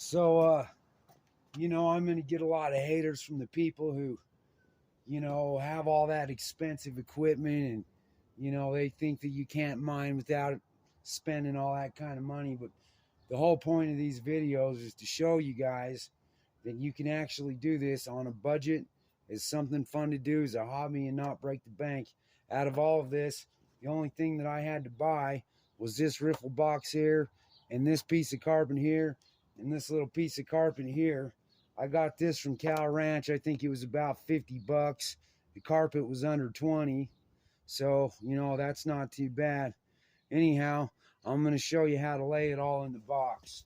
So, I'm going to get a lot of haters from the people who, have all that expensive equipment and, they think that you can't mine without spending all that kind of money. But the whole point of these videos is to show you guys that you can actually do this on a budget. It's something fun to do as a hobby and not break the bank. Out of all of this, the only thing that I had to buy was this riffle box here and this piece of carpet here and this little piece of carpet here. I got this from Cal Ranch. I think it was about 50 bucks. The carpet was under 20. So, that's not too bad. Anyhow, I'm going to show you how to lay it all in the box.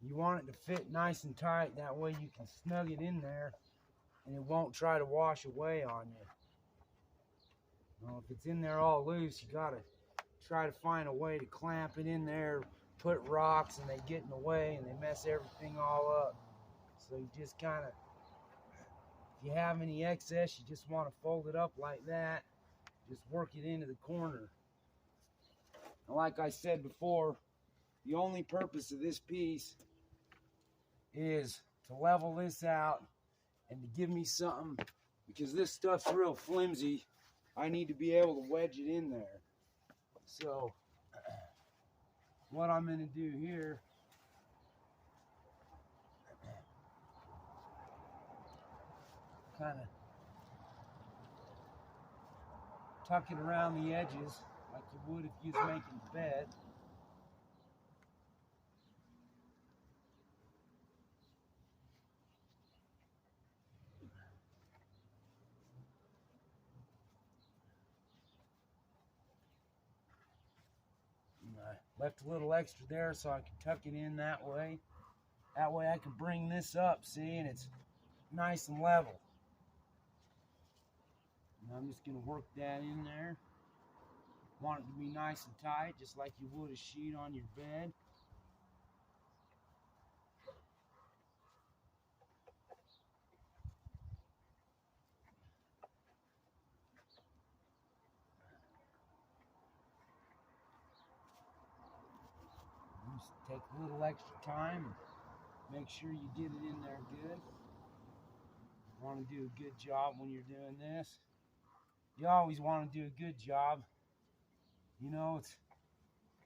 You want it to fit nice and tight. That way you can snug it in there and it won't try to wash away on you. If it's in there all loose, you got to try to find a way to clamp it in there, put rocks and they get in the way and they mess everything all up. So you just kind of, if you have any excess, you just want to fold it up like that. Just work it into the corner. And like I said before, the only purpose of this piece is to level this out and to give me something, because this stuff's real flimsy. I need to be able to wedge it in there. So what I'm going to do here, kind of tuck it around the edges like you would if you was making the bed. I left a little extra there so I can tuck it in that way. That way I can bring this up, see, and it's nice and level. And I'm just going to work that in there. Want it to be nice and tight, just like you would a sheet on your bed. Just take a little extra time and make sure you get it in there good. You want to do a good job when you're doing this. You always want to do a good job. It's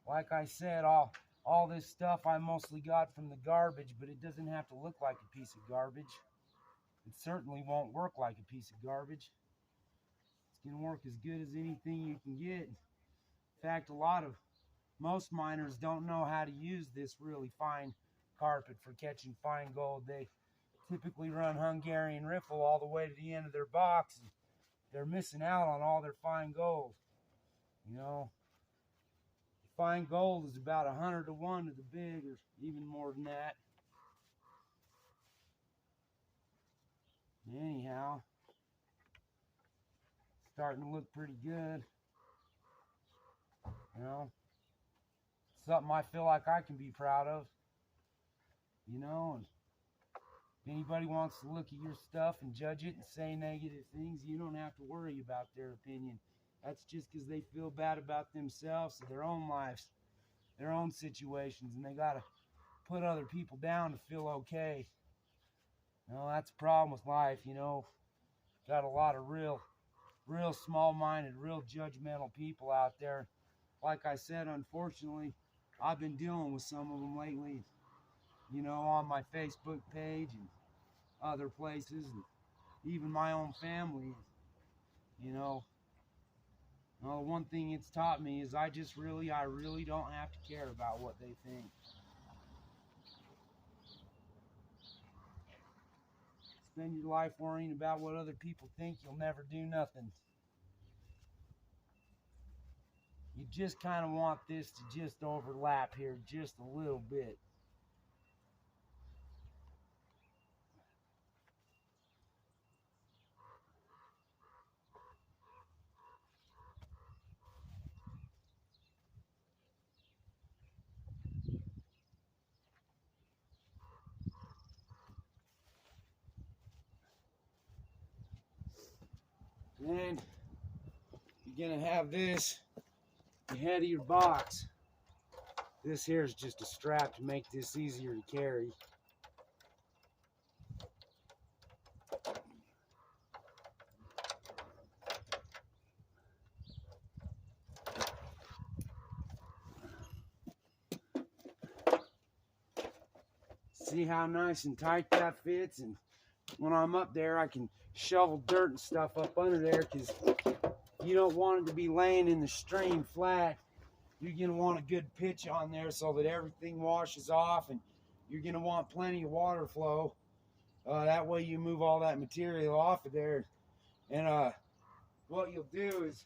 like I said, all this stuff I mostly got from the garbage, but it doesn't have to look like a piece of garbage. It certainly won't work like a piece of garbage. It's going to work as good as anything you can get. In fact, most miners don't know how to use this really fine carpet for catching fine gold. They typically run Hungarian riffle all the way to the end of their box, and they're missing out on all their fine gold. Fine gold is about 100 to 1 to the big, or even more than that. Anyhow, starting to look pretty good. Something I feel like I can be proud of. And if anybody wants to look at your stuff and judge it and say negative things, you don't have to worry about their opinion. That's just because they feel bad about themselves, their own lives, their own situations, and they got to put other people down to feel okay. That's a problem with life, Got a lot of real small-minded, real judgmental people out there. Like I said, unfortunately, I've been dealing with some of them lately, on my Facebook page and other places, and even my own family. One thing it's taught me is I really don't have to care about what they think. Spend your life worrying about what other people think, you'll never do nothing. You just kind of want this to just overlap here just a little bit. you're gonna have this the head of your box. This here is just a strap to make this easier to carry. See how nice and tight that fits? And when I'm up there, I can shovel dirt and stuff up under there, because you don't want it to be laying in the stream flat. You're going to want a good pitch on there so that everything washes off, and you're going to want plenty of water flow. That way you move all that material off of there. And what you'll do is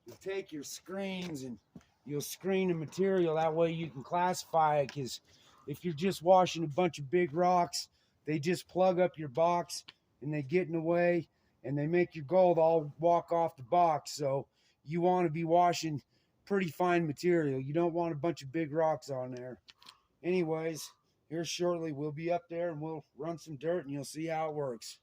you'll take your screens and you'll screen the material. That way you can classify it, because if you're just washing a bunch of big rocks, they just plug up your box and they get in the way and they make your gold all walk off the box. So you want to be washing pretty fine material. You don't want a bunch of big rocks on there. Anyways, here shortly we'll be up there and we'll run some dirt and you'll see how it works.